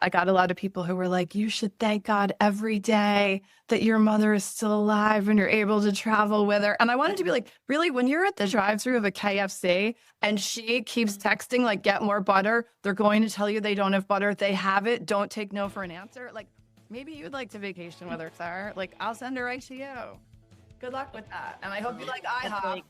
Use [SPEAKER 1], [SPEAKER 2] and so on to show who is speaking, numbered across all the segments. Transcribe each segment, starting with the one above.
[SPEAKER 1] I got a lot of people who were like, you should thank God every day that your mother is still alive and you're able to travel with her. And I wanted to be like, really, when you're at the drive-thru of a KFC and she keeps texting, like, get more butter, they're going to tell you they don't have butter. They have it. Don't take no for an answer. Like, maybe you'd like to vacation with her, Sarah. Like, I'll send her right to you. Good luck with that. And I hope you like IHOP.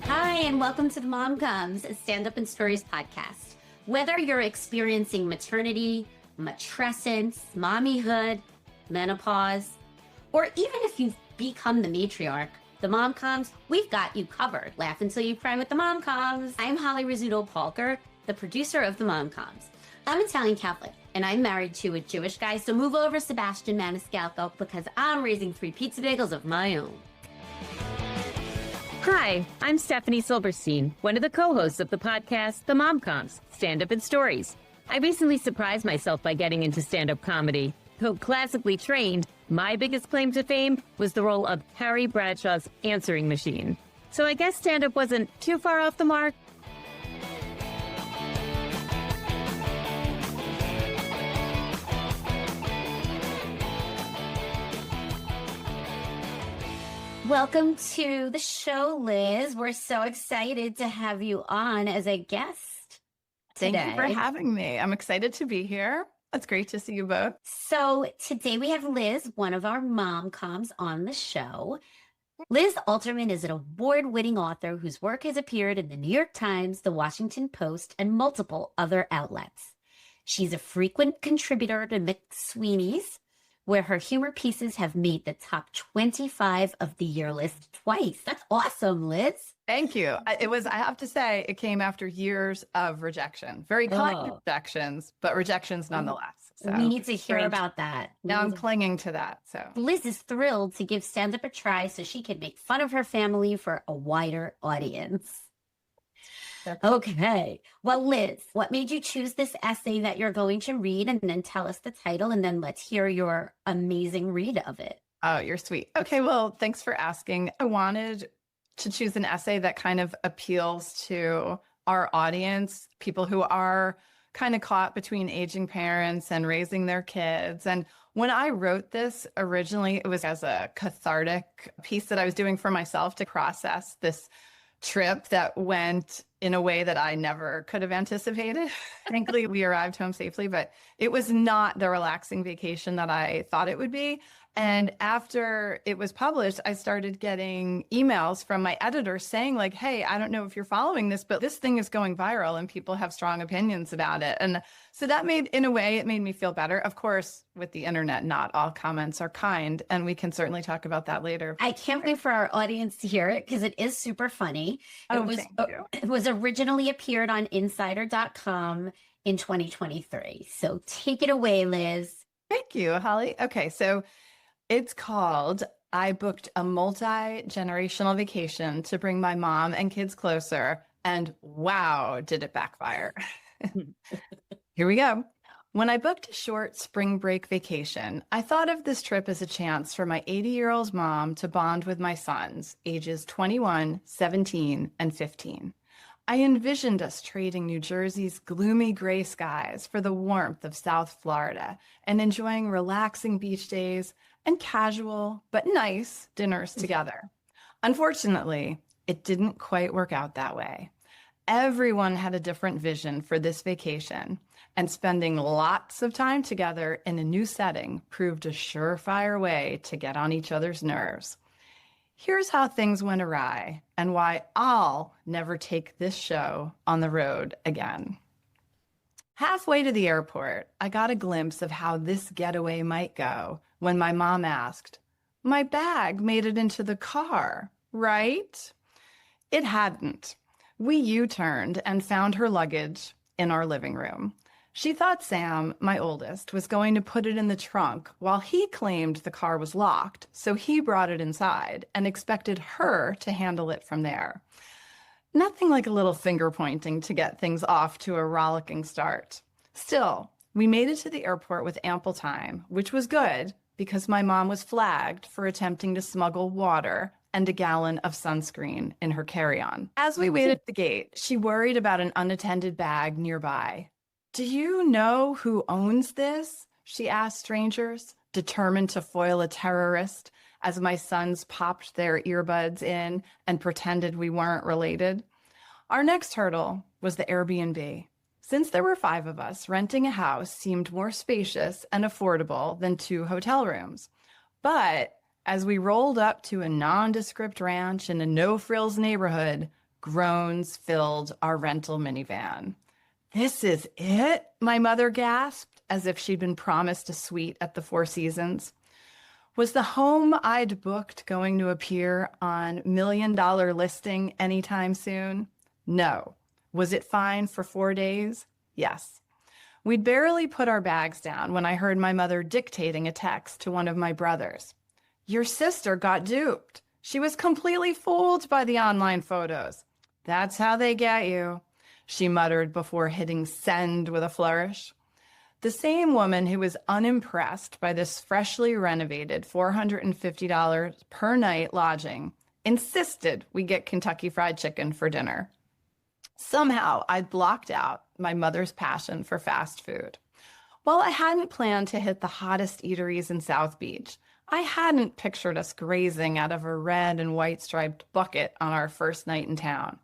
[SPEAKER 2] Hi, and welcome to the Mom Comes, a stand-up and stories podcast. Whether you're experiencing maternity, matrescence, mommyhood, menopause, or even if you've become the matriarch, the Mom Comes, we've got you covered. Laugh until you cry with the Mom Comes. I'm Holly Rizzuto-Palker, the producer of the Mom Comes. I'm Italian Catholic, and I'm married to a Jewish guy, so move over, Sebastian Maniscalco, because I'm raising 3 pizza bagels of my own.
[SPEAKER 3] Hi, I'm Stephanie Silverstein, one of the co-hosts of the podcast, The Mom Coms, Stand-Up and Stories. I recently surprised myself by getting into stand-up comedy. Though classically trained, my biggest claim to fame was the role of Harry Bradshaw's answering machine. So I guess stand-up wasn't too far off the mark.
[SPEAKER 2] Welcome to the show, Liz. We're so excited to have you on as a guest today.
[SPEAKER 1] Thank you for having me. I'm excited to be here. It's great to see you both.
[SPEAKER 2] So today we have Liz, one of our Mom Coms, on the show. Liz Alterman is an award-winning author whose work has appeared in the New York Times, the Washington Post, and multiple other outlets. She's a frequent contributor to McSweeney's, where her humor pieces have made the top 25 of the year list twice. That's awesome, Liz.
[SPEAKER 1] Thank you. I have to say, it came after years of rejection. Very kind rejections, but rejections nonetheless. So
[SPEAKER 2] we need to hear about that.
[SPEAKER 1] Now I'm clinging to that. So
[SPEAKER 2] Liz is thrilled to give stand-up a try so she can make fun of her family for a wider audience. Okay. Well, Liz, what made you choose this essay that you're going to read, and then tell us the title, and then let's hear your amazing read of it.
[SPEAKER 1] Oh, you're sweet. Okay. Well, thanks for asking. I wanted to choose an essay that kind of appeals to our audience, people who are kind of caught between aging parents and raising their kids. And when I wrote this originally, it was as a cathartic piece that I was doing for myself to process this trip that went in a way that I never could have anticipated. Thankfully, we arrived home safely, but it was not the relaxing vacation that I thought it would be. And after it was published, I started getting emails from my editor saying, like, hey, I don't know if you're following this, but this thing is going viral and people have strong opinions about it. And so that in a way, it made me feel better. Of course, with the internet, not all comments are kind, and we can certainly talk about that later.
[SPEAKER 2] I can't wait for our audience to hear it because it is super funny.
[SPEAKER 1] Thank you.
[SPEAKER 2] It was originally appeared on Insider.com in 2023. So take it away, Liz.
[SPEAKER 1] Thank you, Holly. Okay, so it's called I Booked a Multi-Generational Vacation to Bring My Mom and Kids Closer, and wow, did it backfire. Here we go. When I booked a short spring break vacation, I thought of this trip as a chance for my 80-year-old mom to bond with my sons, ages 21, 17, and 15. I envisioned us trading New Jersey's gloomy gray skies for the warmth of South Florida and enjoying relaxing beach days and casual but nice dinners together. Unfortunately, it didn't quite work out that way. Everyone had a different vision for this vacation, and spending lots of time together in a new setting proved a surefire way to get on each other's nerves. Here's how things went awry and why I'll never take this show on the road again. Halfway to the airport, I got a glimpse of how this getaway might go when my mom asked, "My bag made it into the car, right?" It hadn't. We U-turned and found her luggage in our living room. She thought Sam, my oldest, was going to put it in the trunk while he claimed the car was locked, so he brought it inside and expected her to handle it from there. Nothing like a little finger pointing to get things off to a rollicking start. Still, we made it to the airport with ample time, which was good because my mom was flagged for attempting to smuggle water and a gallon of sunscreen in her carry-on. As we waited at the gate, she worried about an unattended bag nearby. "Do you know who owns this?" she asked strangers, determined to foil a terrorist as my sons popped their earbuds in and pretended we weren't related. Our next hurdle was the Airbnb. Since there were 5 of us, renting a house seemed more spacious and affordable than 2 hotel rooms. But as we rolled up to a nondescript ranch in a no-frills neighborhood, groans filled our rental minivan. "This is it?" my mother gasped, as if she'd been promised a suite at the Four Seasons. Was the home I'd booked going to appear on $1 million listing anytime soon? No. Was it fine for 4 days? Yes. We'd barely put our bags down when I heard my mother dictating a text to one of my brothers. "Your sister got duped. She was completely fooled by the online photos. That's how they get you," she muttered before hitting send with a flourish. The same woman who was unimpressed by this freshly renovated $450 per night lodging insisted we get Kentucky Fried Chicken for dinner. Somehow, I'd blocked out my mother's passion for fast food. While I hadn't planned to hit the hottest eateries in South Beach, I hadn't pictured us grazing out of a red and white striped bucket on our first night in town.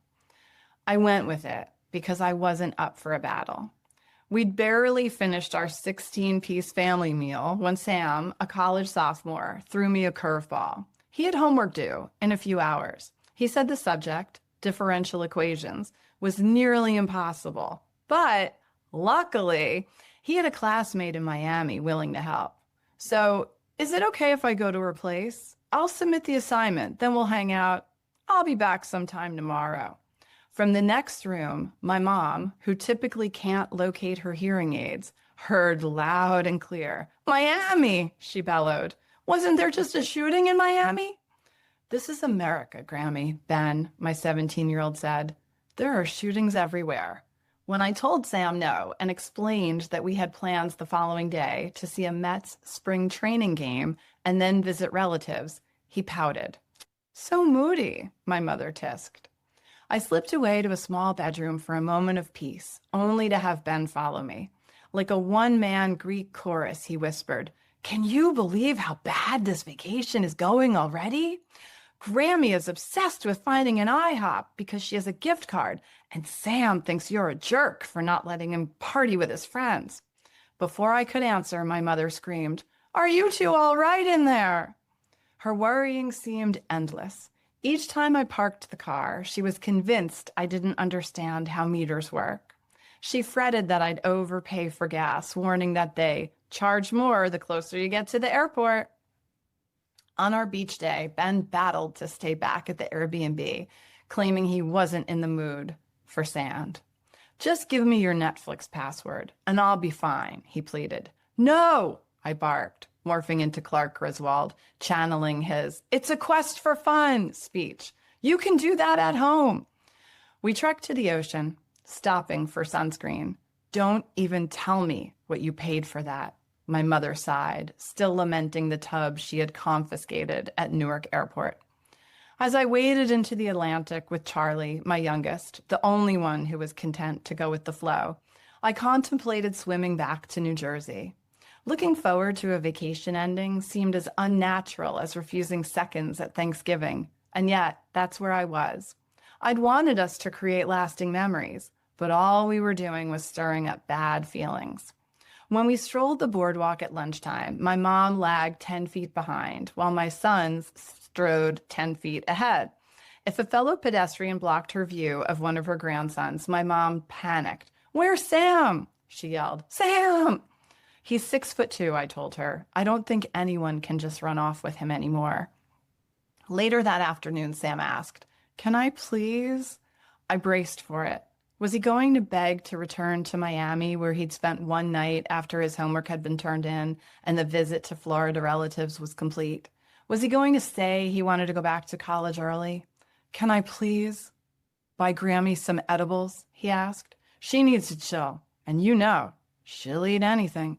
[SPEAKER 1] I went with it because I wasn't up for a battle. We'd barely finished our 16-piece family meal when Sam, a college sophomore, threw me a curveball. He had homework due in a few hours. He said the subject, differential equations, was nearly impossible. But luckily, he had a classmate in Miami willing to help. "So, is it okay if I go to her place? I'll submit the assignment, then we'll hang out. I'll be back sometime tomorrow." From the next room, my mom, who typically can't locate her hearing aids, heard loud and clear, "Miami," she bellowed. "Wasn't there just a shooting in Miami?" "This is America, Grammy," Ben, my 17-year-old said. "There are shootings everywhere." When I told Sam no and explained that we had plans the following day to see a Mets spring training game and then visit relatives, he pouted. "So moody," my mother tisked. I slipped away to a small bedroom for a moment of peace, only to have Ben follow me. Like a one-man Greek chorus, he whispered, "Can you believe how bad this vacation is going already? Grammy is obsessed with finding an IHOP because she has a gift card, and Sam thinks you're a jerk for not letting him party with his friends." Before I could answer, my mother screamed, "Are you two all right in there?" Her worrying seemed endless. Each time I parked the car, she was convinced I didn't understand how meters work. She fretted that I'd overpay for gas, warning that they charge more the closer you get to the airport. On our beach day, Ben battled to stay back at the Airbnb, claiming he wasn't in the mood for sand. "Just give me your Netflix password, and I'll be fine," he pleaded. "No," I barked, morphing into Clark Griswold, channeling his "it's a quest for fun" speech. "You can do that at home." We trekked to the ocean, stopping for sunscreen. "Don't even tell me what you paid for that," my mother sighed, still lamenting the tub she had confiscated at Newark Airport. As I waded into the Atlantic with Charlie, my youngest, the only one who was content to go with the flow, I contemplated swimming back to New Jersey. Looking forward to a vacation ending seemed as unnatural as refusing seconds at Thanksgiving, and yet that's where I was. I'd wanted us to create lasting memories, but all we were doing was stirring up bad feelings. When we strolled the boardwalk at lunchtime, my mom lagged 10 feet behind, while my sons strode 10 feet ahead. If a fellow pedestrian blocked her view of one of her grandsons, my mom panicked. "Where's Sam?" she yelled. "Sam!" "He's 6'2", I told her. "I don't think anyone can just run off with him anymore." Later that afternoon, Sam asked, "Can I please?" I braced for it. Was he going to beg to return to Miami, where he'd spent one night after his homework had been turned in and the visit to Florida relatives was complete? Was he going to say he wanted to go back to college early? "Can I please buy Grammy some edibles?" he asked. "She needs to chill, and she'll eat anything."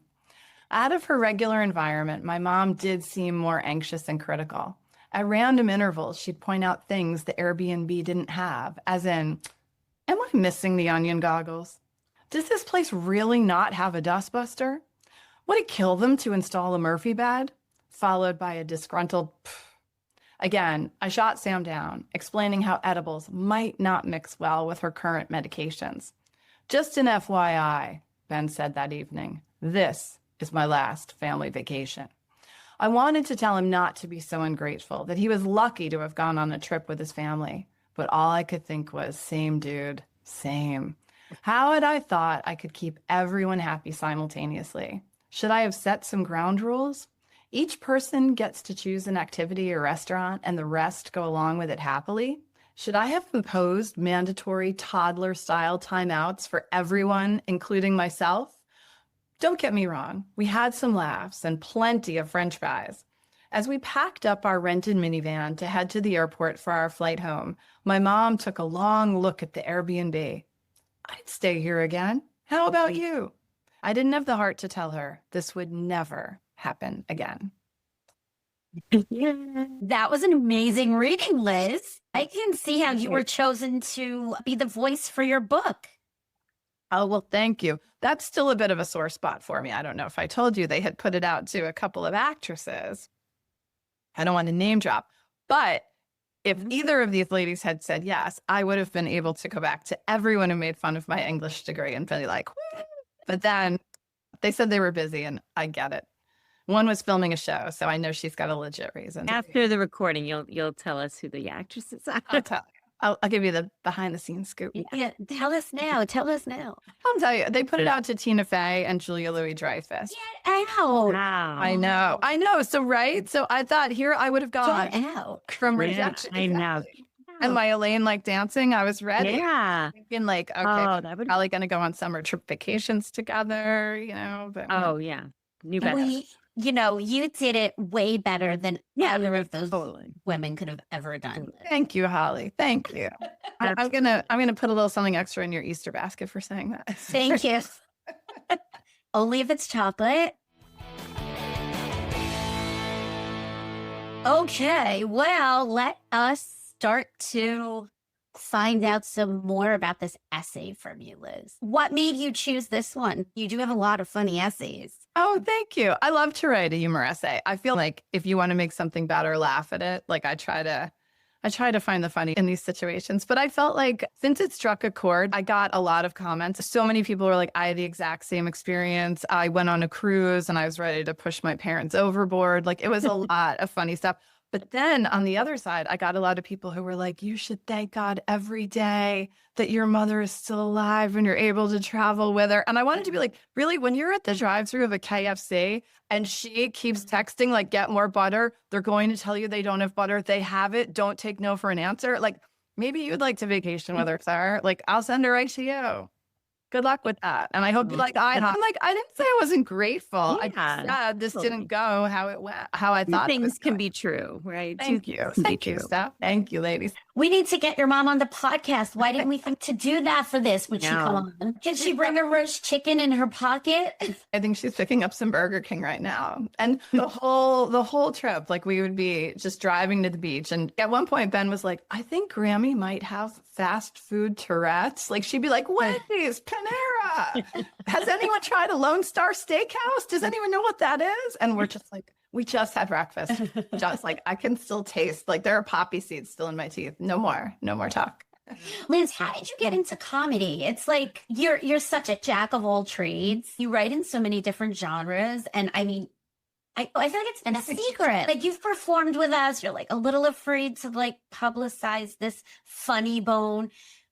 [SPEAKER 1] Out of her regular environment, my mom did seem more anxious and critical. At random intervals, she'd point out things the Airbnb didn't have, as in, am I missing the onion goggles? Does this place really not have a dustbuster? Would it kill them to install a Murphy bed? Followed by a disgruntled pff. Again, I shot Sam down, explaining how edibles might not mix well with her current medications. Just an FYI, Ben said that evening, this is my last family vacation. I wanted to tell him not to be so ungrateful, that he was lucky to have gone on a trip with his family. But all I could think was, same dude, same. How had I thought I could keep everyone happy simultaneously? Should I have set some ground rules? Each person gets to choose an activity or restaurant and the rest go along with it happily? Should I have imposed mandatory toddler-style timeouts for everyone, including myself? Don't get me wrong, we had some laughs and plenty of French fries. As we packed up our rented minivan to head to the airport for our flight home, my mom took a long look at the Airbnb. I'd stay here again. How about you? I didn't have the heart to tell her this would never happen again.
[SPEAKER 2] That was an amazing reading, Liz. I can see how you were chosen to be the voice for your book.
[SPEAKER 1] Oh, well, thank you. That's still a bit of a sore spot for me. I don't know if I told you they had put it out to a couple of actresses. I don't want to name drop, but if either of these ladies had said yes, I would have been able to go back to everyone who made fun of my English degree and be like, woo! But then they said they were busy, and I get it. One was filming a show, so I know she's got a legit reason.
[SPEAKER 3] After the recording, you'll tell us who the actresses are.
[SPEAKER 1] I'll tell you. I'll give you the behind the scenes scoop.
[SPEAKER 2] Yeah, tell us now. Tell us now.
[SPEAKER 1] I'll tell you. They put it out to Tina Fey and Julia Louis-Dreyfus.
[SPEAKER 2] Get out.
[SPEAKER 3] Wow.
[SPEAKER 1] I know. So, right? So I thought here I would have gone
[SPEAKER 2] Get out.
[SPEAKER 1] from rejection.
[SPEAKER 3] I know.
[SPEAKER 1] Exactly. And my Elaine like dancing, I was ready.
[SPEAKER 3] Yeah.
[SPEAKER 1] Thinking like, okay,
[SPEAKER 3] that would.
[SPEAKER 1] probably going to go on summer trip vacations together, you know. But
[SPEAKER 3] Oh yeah. Knew better.
[SPEAKER 2] You did it way better than either of those
[SPEAKER 3] Totally.
[SPEAKER 2] women could have ever done.
[SPEAKER 1] thank you, Holly. Thank you. I'm gonna put a little something extra in your Easter basket for saying that.
[SPEAKER 2] Thank you. Only if it's chocolate. Okay, well, let us start to find out some more about this essay from you, Liz. What made you choose this one? You do have a lot of funny essays.
[SPEAKER 1] Oh, thank you. I love to write a humor essay. I feel like if you want to make something bad or laugh at it, like I try to find the funny in these situations. But I felt like since it struck a chord, I got a lot of comments. So many people were like, I had the exact same experience. I went on a cruise and I was ready to push my parents overboard. Like it was a lot of funny stuff. But then on the other side, I got a lot of people who were like, you should thank God every day that your mother is still alive and you're able to travel with her. And I wanted to be like, really, when you're at the drive-thru of a KFC and she keeps texting, like, get more butter, they're going to tell you they don't have butter. They have it. Don't take no for an answer. Like, maybe you'd like to vacation with her, Sarah. Like, I'll send her right to you. Good luck with that. And I hope you like I'm like, I didn't say I wasn't grateful.
[SPEAKER 3] Yeah,
[SPEAKER 1] I said this didn't go how it went, how I thought.
[SPEAKER 3] Things can be true, right?
[SPEAKER 1] Thank you. Thank you, Steph. Thank you, ladies.
[SPEAKER 2] We need to get your mom on the podcast. Why didn't we think to do that for this? Would she
[SPEAKER 3] No.
[SPEAKER 2] come on? Can she bring her roast chicken in her pocket?
[SPEAKER 1] I think she's picking up some Burger King right now. And the whole trip, like we would be just driving to the beach. And at one point, Ben was like, I think Grammy might have fast food Tourette's. Like she'd be like, Wendy's, Panera. Has anyone tried a Lone Star Steakhouse? Does anyone know what that is? And we're just like, we just had breakfast. Just like, I can still taste, like there are poppy seeds still in my teeth. No more talk.
[SPEAKER 2] Liz, how did you get into comedy? It's like you're such a jack of all trades. You write in so many different genres. And I mean, I feel like it's been a secret. Like you've performed with us. You're like a little afraid to like publicize this funny bone.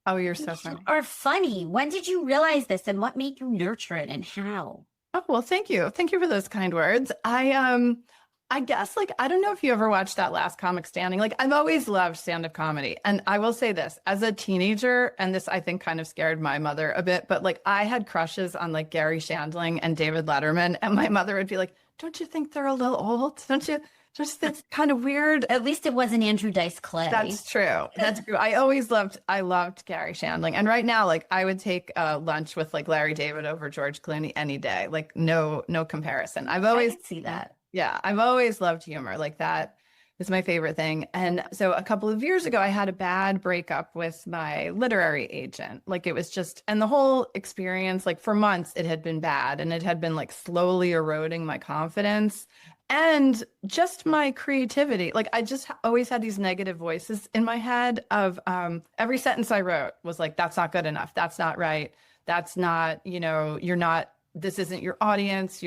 [SPEAKER 1] Oh, you're so funny.
[SPEAKER 2] You are funny. When did you realize this and what made you nurture it and how?
[SPEAKER 1] Oh, well, thank you. Thank you for those kind words. I guess, like, I don't know if you ever watched that Last Comic Standing. Like, I've always loved stand-up comedy. And I will say this, as a teenager, and this, I think, kind of scared my mother a bit, but, like, I had crushes on, like, Gary Shandling and David Letterman. And my mother would be like, don't you think they're a little old? Don't you? Just, that's kind of weird.
[SPEAKER 2] At least it wasn't Andrew Dice Clay.
[SPEAKER 1] That's true. That's true. I loved Gary Shandling. And right now, like, I would take lunch with, like, Larry David over George Clooney any day. Like, no comparison.
[SPEAKER 2] I can see that.
[SPEAKER 1] Yeah, I've always loved humor. Like is my favorite thing. And so a couple of years ago, I had a bad breakup with my literary agent. Like it was just, and the whole experience, like for months, it had been bad and it had been like slowly eroding my confidence and just my creativity. Like I just always had these negative voices in my head of every sentence I wrote was like, that's not good enough. That's not right. That's not, you're not, this isn't your audience.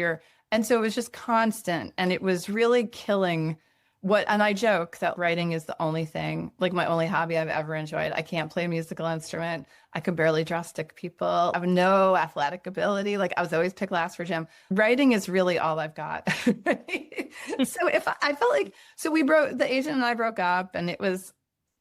[SPEAKER 1] And so it was just constant and it was really killing and I joke that writing is the only thing, like my only hobby I've ever enjoyed. I can't play a musical instrument. I could barely draw stick people. I have no athletic ability. Like I was always picked last for gym. Writing is really all I've got. So I felt like, the agent and I broke up and it was,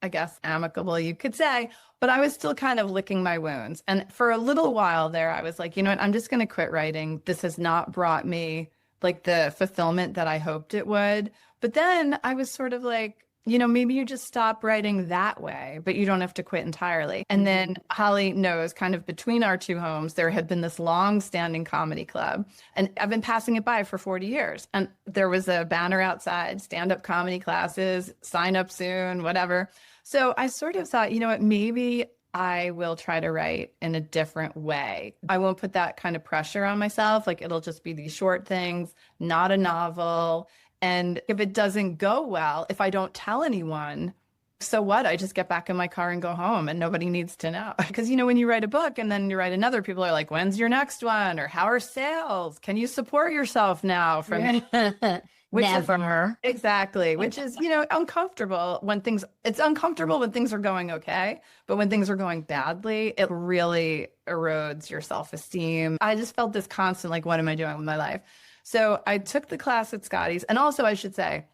[SPEAKER 1] I guess, amicable, you could say, but I was still kind of licking my wounds. And for a little while there, I was like, you know what, I'm just going to quit writing. This has not brought me like the fulfillment that I hoped it would. But then I was sort of like, maybe you just stop writing that way, but you don't have to quit entirely. And then Holly knows kind of between our two homes, there had been this long-standing comedy club. And I've been passing it by for 40 years. And there was a banner outside, stand-up comedy classes, sign up soon, whatever. So I sort of thought, you know what, maybe I will try to write in a different way. I won't put that kind of pressure on myself. Like it'll just be these short things, not a novel. And if it doesn't go well, if I don't tell anyone, so what? I just get back in my car and go home and nobody needs to know. Because, when you write a book and then you write another, people are like, when's your next one? Or how are sales? Can you support yourself now?
[SPEAKER 2] Never.
[SPEAKER 1] Exactly. Which is, uncomfortable it's uncomfortable when things are going okay. But when things are going badly, it really erodes your self-esteem. I just felt this constant, like, what am I doing with my life? So I took the class at Scotty's. And also I should say,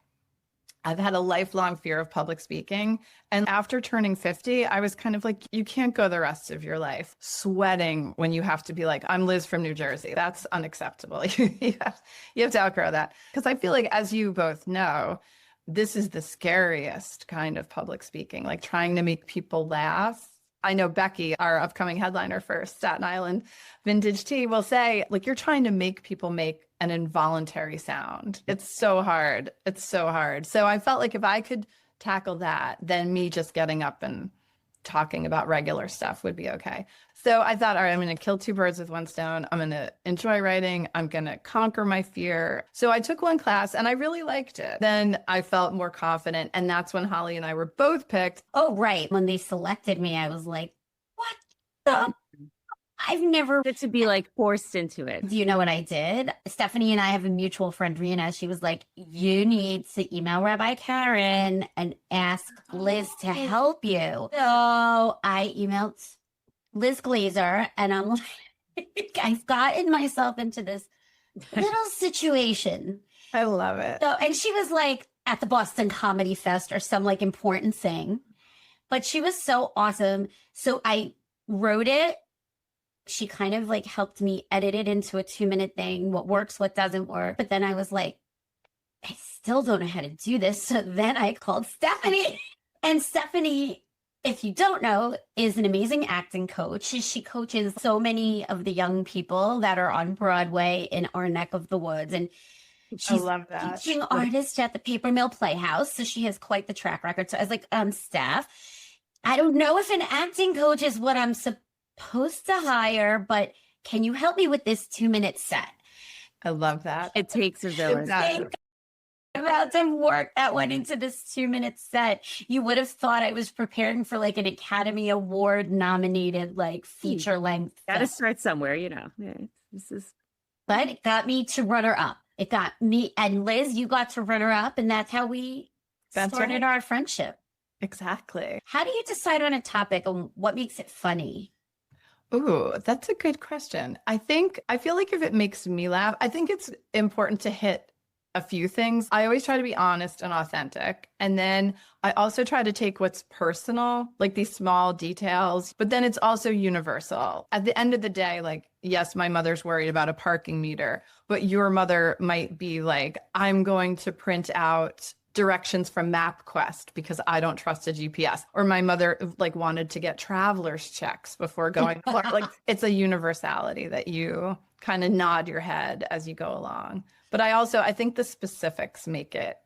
[SPEAKER 1] I've had a lifelong fear of public speaking. And after turning 50, I was kind of like, you can't go the rest of your life sweating when you have to be like, I'm Liz from New Jersey. That's unacceptable. You have to outgrow that. Because I feel like, as you both know, this is the scariest kind of public speaking, like trying to make people laugh. I know Becky, our upcoming headliner for Staten Island Vintage Tea, will say, like, you're trying to make people make an involuntary sound. It's so hard. It's so hard. So I felt like if I could tackle that, then me just getting up and talking about regular stuff would be okay. So I thought, all right, I'm going to kill two birds with one stone. I'm going to enjoy writing. I'm going to conquer my fear. So I took one class and I really liked it. Then I felt more confident. And that's when Holly and I were both picked.
[SPEAKER 2] Oh, right. When they selected me, I was like, what the? I've never
[SPEAKER 3] To be like forced into it.
[SPEAKER 2] Do you know what I did? Stephanie and I have a mutual friend, Rena. She was like, you need to email Rabbi Karen and ask Liz to help you. So I emailed Liz Glazer and I'm like, I've gotten myself into this little situation.
[SPEAKER 1] I love it.
[SPEAKER 2] So, and she was like at the Boston Comedy Fest or some like important thing, but she was so awesome. So I wrote it. She kind of like helped me edit it into a 2-minute thing, what works, what doesn't work. But then I was like, I still don't know how to do this. So then I called Stephanie. And Stephanie, if you don't know, is an amazing acting coach. She coaches so many of the young people that are on Broadway in our neck of the woods. And she's a teaching artist at the Paper Mill Playhouse. So she has quite the track record. So I was like, Steph, I don't know if an acting coach is what I'm supposed to hire, but can you help me with this 2-minute set?
[SPEAKER 1] I love that.
[SPEAKER 3] It takes a village.
[SPEAKER 2] About the work that went into this 2-minute set. You would have thought I was preparing for like an Academy Award nominated like feature length.
[SPEAKER 3] Got to start somewhere, Yeah,
[SPEAKER 2] but it got me to runner up. It got me and Liz, you got to runner up, and that's how we started our friendship.
[SPEAKER 1] Exactly.
[SPEAKER 2] How do you decide on a topic and what makes it funny?
[SPEAKER 1] Ooh, that's a good question. I feel like if it makes me laugh, I think it's important to hit a few things. I always try to be honest and authentic. And then I also try to take what's personal, like these small details, but then it's also universal. At the end of the day, like, yes, my mother's worried about a parking meter, but your mother might be like, I'm going to print out directions from MapQuest because I don't trust a GPS. Or my mother like wanted to get traveler's checks before going. Like, it's a universality that you kind of nod your head as you go along. But I think the specifics make it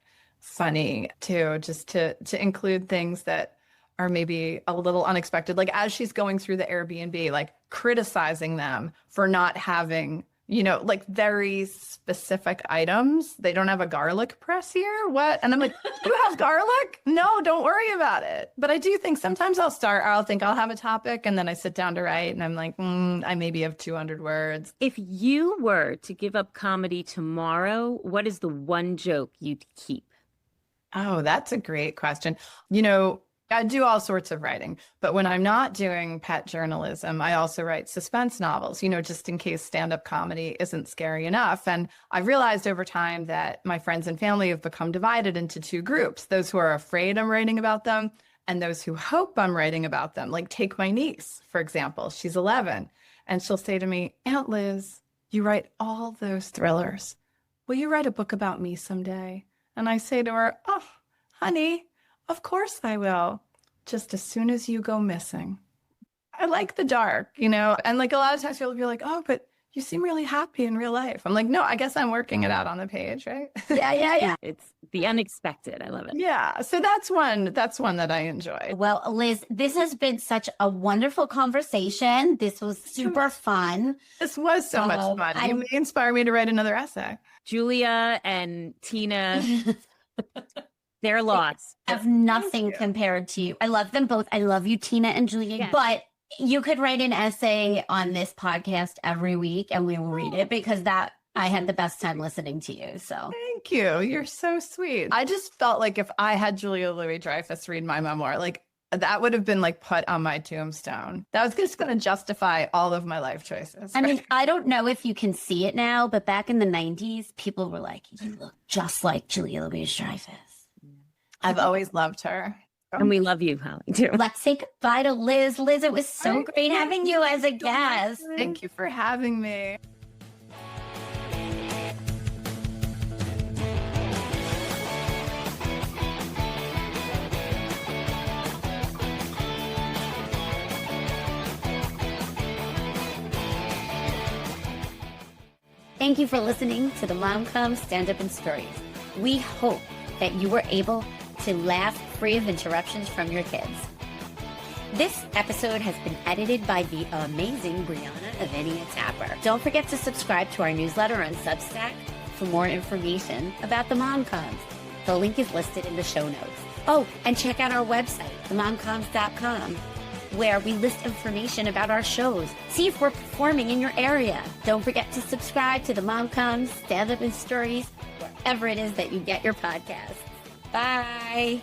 [SPEAKER 1] funny too, just to include things that are maybe a little unexpected. Like as she's going through the Airbnb, like criticizing them for not having, like very specific items. They don't have a garlic press here. What? And I'm like, you have garlic? No, don't worry about it. But I do think sometimes I'll think I'll have a topic and then I sit down to write and I'm like, I maybe have 200 words.
[SPEAKER 3] If you were to give up comedy tomorrow, what is the one joke you'd keep?
[SPEAKER 1] Oh, that's a great question. I do all sorts of writing, but when I'm not doing pet journalism, I also write suspense novels, just in case stand-up comedy isn't scary enough. And I've realized over time that my friends and family have become divided into two groups, those who are afraid I'm writing about them and those who hope I'm writing about them. Like take my niece, for example, she's 11, and she'll say to me, Aunt Liz, you write all those thrillers. Will you write a book about me someday? And I say to her, oh, honey, of course I will. Just as soon as you go missing. I like the dark, and like a lot of times people will be like, oh, but you seem really happy in real life. I'm like, no, I guess I'm working it out on the page, right?
[SPEAKER 2] Yeah.
[SPEAKER 3] It's the unexpected. I love it.
[SPEAKER 1] Yeah. So that's one that I enjoy.
[SPEAKER 2] Well, Liz, this has been such a wonderful conversation. This was super fun.
[SPEAKER 1] This was so much fun. You may inspire me to write another essay.
[SPEAKER 3] Julia and Tina, they're lost.
[SPEAKER 2] I have nothing compared to you. I love them both. I love you, Tina and Julia. Yes. But you could write an essay on this podcast every week and we will read it because I had the best time listening to you. So
[SPEAKER 1] thank you. You're so sweet. I just felt like if I had Julia Louis-Dreyfus read my memoir, like that would have been like put on my tombstone. That was just going to justify all of my life choices.
[SPEAKER 2] I mean, I don't know if you can see it now, but back in the 90s, people were like, you look just like Julia Louis-Dreyfus.
[SPEAKER 1] I've always loved her.
[SPEAKER 3] And we love you, Holly, too.
[SPEAKER 2] Let's say goodbye to Liz. Liz, it was so great having you as a guest.
[SPEAKER 1] Thank you for having me.
[SPEAKER 2] Thank you for listening to the Mom Comes Stand Up and Stories. We hope that you were able to laugh free of interruptions from your kids. This episode has been edited by the amazing Brianna Avinia Tapper. Don't forget to subscribe to our newsletter on Substack for more information about the Mom Comes. The link is listed in the show notes. Oh, and check out our website, themomcoms.com, where we list information about our shows. See if we're performing in your area. Don't forget to subscribe to the Mom Comes Stand Up and Stories, wherever it is that you get your podcasts. Bye.